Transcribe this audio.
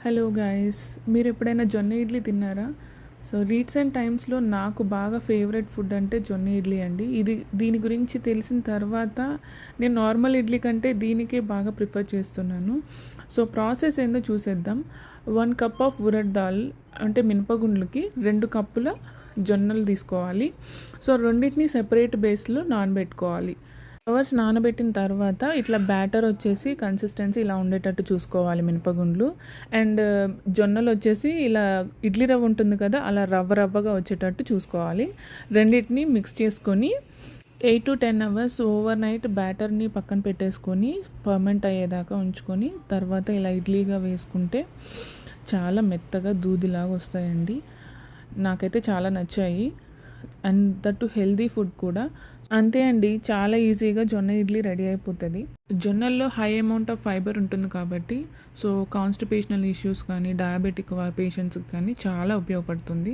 Hello guys, మీరు ఎప్పుడైనా జొన్న ఇడ్లీ తిన్నారా? సో రీసెంట్ టైమ్స్లో నాకు బాగా ఫేవరెట్ ఫుడ్ అంటే జొన్న ఇడ్లీ అండి. దీని గురించి తెలిసిన తర్వాత నేను నార్మల్ ఇడ్లీ కంటే దీనికే బాగా ప్రిఫర్ చేస్తున్నాను. సో ప్రాసెస్ ఏందో చూసేద్దాం. 1 కప్ ఆఫ్ ఉరడ్ దాల్ అంటే మినపగుండ్లకి 2 కప్పుల జొన్నలు తీసుకోవాలి. సో రెండింటిని సెపరేట్ బేస్లో నానబెట్టుకోవాలి. అవర్స్ నానబెట్టిన తర్వాత ఇట్లా బ్యాటర్ వచ్చేసి కన్సిస్టెన్సీ ఇలా ఉండేటట్టు చూసుకోవాలి మినపగుండ్లు. అండ్ జొన్నలు వచ్చేసి ఇలా ఇడ్లీ రవ్వ ఉంటుంది కదా, అలా రవ్వగా వచ్చేటట్టు చూసుకోవాలి. రెండింటిని మిక్స్ చేసుకొని 8 to 10 అవర్స్ ఓవర్ నైట్ బ్యాటర్ని పక్కన పెట్టేసుకొని ఫర్మెంట్ అయ్యేదాకా ఉంచుకొని తర్వాత ఇలా ఇడ్లీగా వేసుకుంటే చాలా మెత్తగా దూదిలాగా వస్తాయండి. నాకైతే చాలా నచ్చాయి. And that to healthy food కూడా. అంతే అండి, చాలా ఈజీగా జొన్న ఇడ్లీ రెడీ అయిపోతుంది. జొన్నల్లో హై అమౌంట్ ఆఫ్ ఫైబర్ ఉంటుంది కాబట్టి సో కాన్స్టిపేషనల్ ఇష్యూస్ కానీ డయాబెటిక్ పేషెంట్స్కి కానీ చాలా ఉపయోగపడుతుంది.